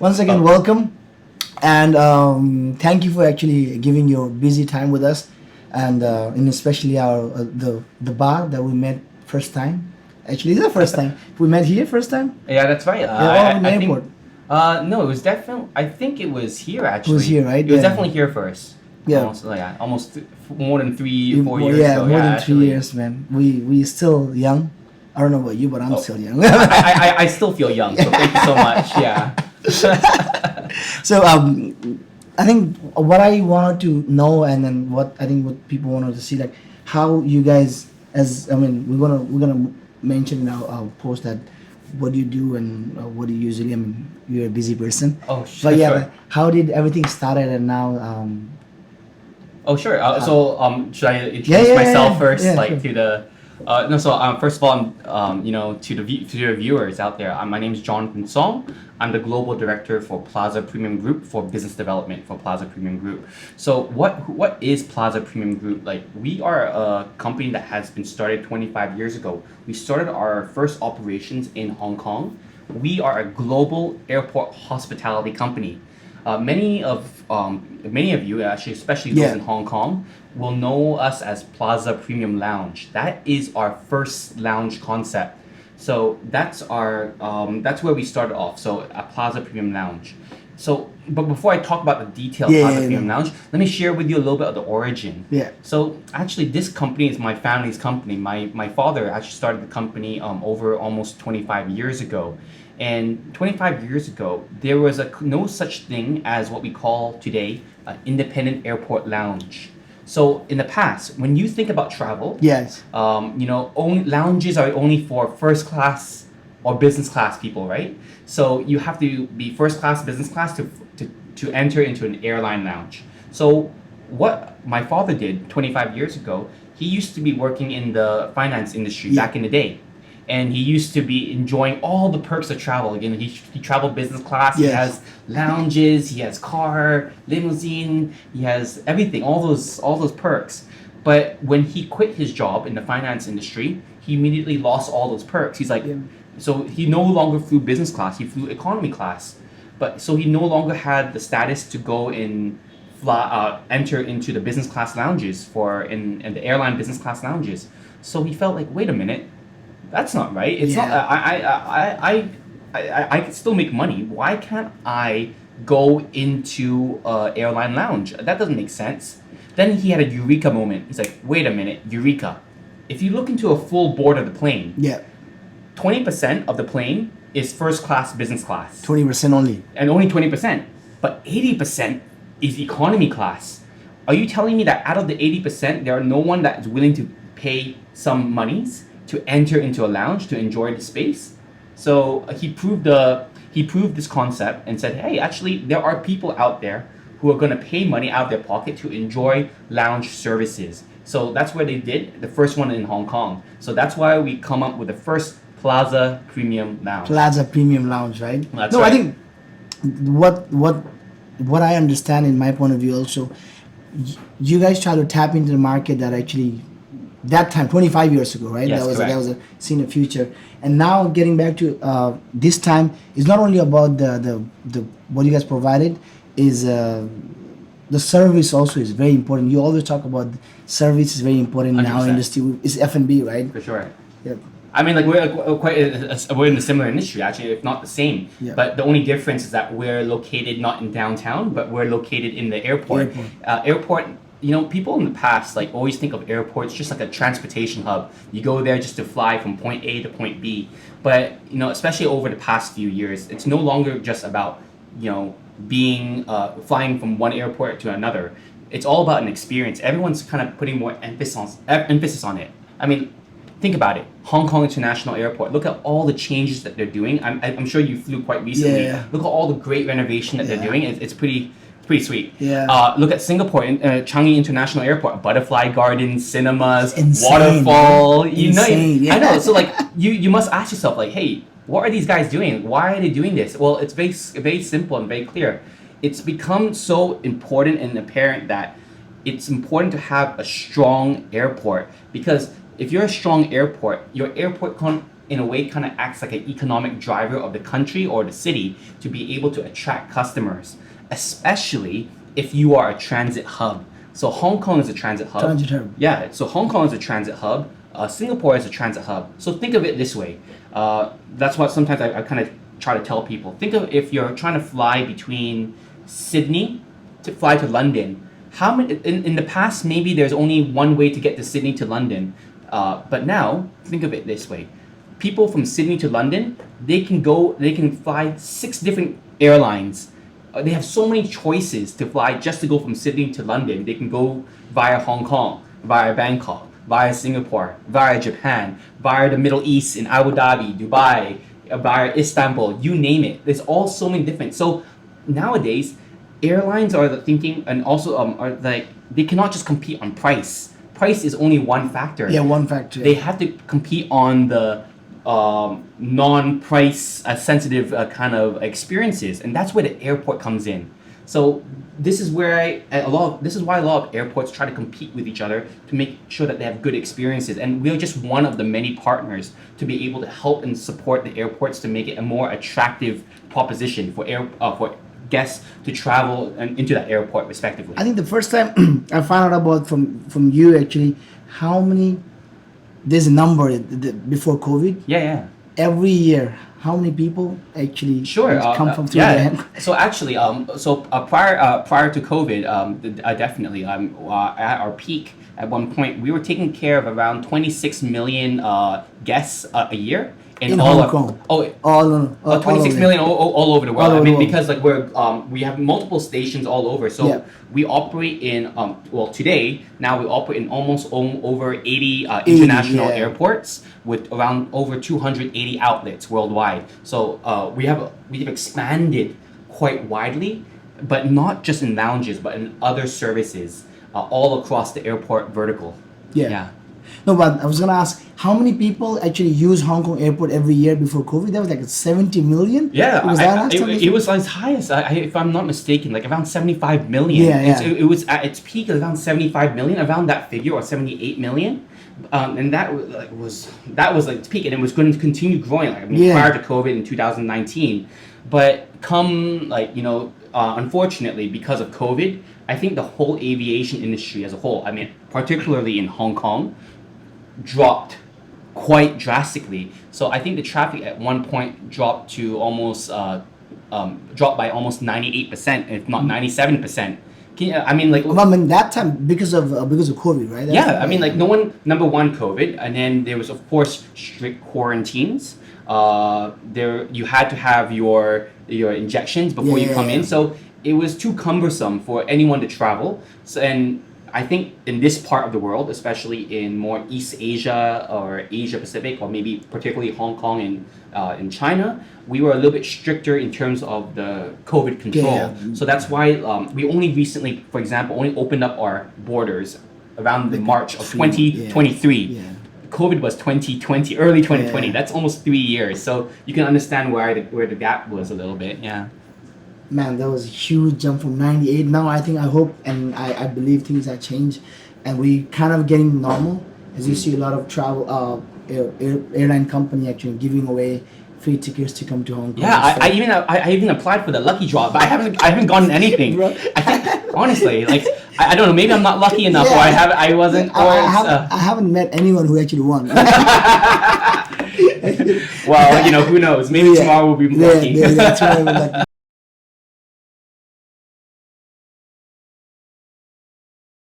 once again, welcome, and thank you for actually giving your busy time with us, and especially our the bar that we met first time. Actually, this is the first time we met here. First time. Yeah, that's right. Yeah, in the I airport. think. No, it was definitely. I think it was here actually. It was here, right? It was Yeah. definitely here first. Yeah. Almost more than 3-4 years Yeah, ago. more Yeah, than actually. 3 years, man. We still young. I don't know about you, but I'm Oh. still young. I still feel young, so thank you so much. Yeah. So I think what I wanted to know, and then what I think what people wanted to see, like how you guys, as I mean, we're gonna mention in our post that what do you do and what do you usually. I mean, you're a busy person. Oh, sure. But yeah, Sure. but how did everything started and now? Oh, sure. Should I introduce yeah, myself yeah, first, yeah, like sure. to the? No. So first of all, to your viewers out there, my name is Jonathan Song. I'm the global director for Plaza Premium Group for business development for Plaza Premium Group. So what is Plaza Premium Group? Like, we are a company that has been started 25 years ago. We started our first operations in Hong Kong. We are a global airport hospitality company. Many of you, actually, especially those Yeah. in Hong Kong, will know us as Plaza Premium Lounge. That is our first lounge concept. So that's where we started off. So a Plaza Premium Lounge. So, but before I talk about the detail of Yeah, Plaza yeah, Premium no. Lounge, let me share with you a little bit of the origin. Yeah. So actually, this company is my family's company. My father actually started the company over almost 25 years ago. And 25 years ago, there was no such thing as what we call today an independent airport lounge. So in the past, when you think about travel, Yes. only lounges are only for first class or business class people, right? So you have to be first class, business class to enter into an airline lounge. So what my father did 25 years ago, he used to be working in the finance industry Yeah. back in the day. And he used to be enjoying all the perks of travel. Again, he traveled business class. He Yes. has lounges. He has car, limousine. He has everything. All those perks. But when he quit his job in the finance industry, he immediately lost all those perks. He's like, Yeah. so he no longer flew business class. He flew economy class. But so he no longer had the status to go and enter into the business class lounges in the airline business class lounges. So he felt like, wait a minute. That's not right. It's not. I can still make money. Why can't I go into a airline lounge? That doesn't make sense. Then he had a eureka moment. He's like, wait a minute, eureka. If you look into a full board of the plane, Yeah. 20% of the plane is first class, business class, 20% only. and only 20%. But 80% is economy class. Are you telling me that out of the 80%, there are no one that is willing to pay some monies to enter into a lounge to enjoy the space? So he proved this concept and said, hey, actually there are people out there who are going to pay money out of their pocket to enjoy lounge services. So that's where they did the first one in Hong Kong. So that's why we come up with the first Plaza Premium Lounge. Plaza Premium Lounge, right? That's no, right. I think what I understand in my point of view also, you guys try to tap into the market that actually that time 25 years ago, right? Yes, that correct. was a seen a future, and now getting back to this time is not only about the what you guys provided is. The service also is very important. You always talk about service is very important in our 100%. industry. It's F&B, right? For sure. Yep. I mean, like we're in a similar industry actually, if not the same. Yeah. But the only difference is that we're located not in downtown, but we're located in the airport. Airport. People in the past like always think of airports just like a transportation hub. You go there just to fly from point A to point B. But especially over the past few years, it's no longer just about being flying from one airport to another. It's all about an experience. Everyone's kind of putting more emphasis on it. I mean, think about it. Hong Kong International Airport. Look at all the changes that they're doing. I'm sure you flew quite recently. Yeah. Look at all the great renovation that they're Yeah. doing. It's pretty sweet. Yeah. Look at Singapore, Changi International Airport. Butterfly gardens, cinemas, Insane, waterfall. man. Insane, yeah. I know. So like, you must ask yourself like, hey, what are these guys doing? Why are they doing this? Well, it's very simple and very clear. It's become so important and apparent that it's important to have a strong airport, because if you're a strong airport, your airport in a way kind of acts like an economic driver of the country or the city to be able to attract customers, especially if you are a transit hub. So Hong Kong is a transit hub. Transit hub. Yeah, so Hong Kong is a transit hub. Singapore is a transit hub. So think of it this way. That's what sometimes I kind of try to tell people. Think of if you're trying to fly between Sydney to fly to London. How many in the past maybe there's only one way to get to Sydney to London, but now think of it this way: people from Sydney to London, they can fly 6 different airlines. They have so many choices to fly just to go from Sydney to London. They can go via Hong Kong, via Bangkok, via Singapore, via Japan, via the Middle East in Abu Dhabi, Dubai, via Istanbul, you name it. There's all so many different. So nowadays, airlines are thinking, and also are like, they cannot just compete on price. Price is only one factor. Yeah, one factor. They have to compete on the non-price sensitive kind of experiences, and that's where the airport comes in. So this is where this is why a lot of airports try to compete with each other to make sure that they have good experiences, and we're just one of the many partners to be able to help and support the airports to make it a more attractive proposition for guests to travel and into that airport respectively. I think the first time I found out about from you actually how many, there's a number before COVID. Yeah. Every year, how many people actually come from through there? So actually, prior to COVID, definitely, at our peak at one point, we were taking care of around 26 million guests a year. In Hong Kong. 26 million all over the world. All over the world. Because like we have multiple stations all over. So we operate in today now we operate in almost over 80 international airports with around over 280 outlets worldwide. So we've expanded quite widely, but not just in lounges, but in other services all across the airport vertical. Yeah. No, but I was gonna ask, how many people actually use Hong Kong airport every year before COVID? That was like 70 million? Yeah, it was as high as, if I'm not mistaken, like around 75 million. Yeah. It was at its peak around 75 million, around that figure, or 78 million. And that was like its peak, and it was going to continue growing, prior to COVID in 2019. But unfortunately, because of COVID, I think the whole aviation industry as a whole, particularly in Hong Kong, dropped quite drastically. So I think the traffic at one point dropped by almost 98%, if not 97%. That time because of COVID, right? Number one, COVID, and then there was of course strict quarantines. You had to have your injections before you come in, so it was too cumbersome for anyone to travel. So, and I think in this part of the world, especially in more East Asia or Asia Pacific, or maybe particularly Hong Kong and in China, we were a little bit stricter in terms of the COVID control. Yeah. So that's why we only recently, for example, only opened up our borders around the March of 2023. Yeah. COVID was 2020, early 2020. Yeah. That's almost 3 years. So you can understand where the gap was a little bit. Yeah. Man, that was a huge jump from 98. Now I hope and I believe things have changed, and we kind of getting normal. As you see a lot of travel airline company actually giving away free tickets to come to Hong Kong. Yeah, I even applied for the lucky draw, but I haven't gotten anything. I think honestly, I don't know, maybe I'm not lucky enough, or I wasn't. I haven't met anyone who actually won. Well, who knows? Maybe tomorrow we'll be lucky. Tomorrow we'll be lucky.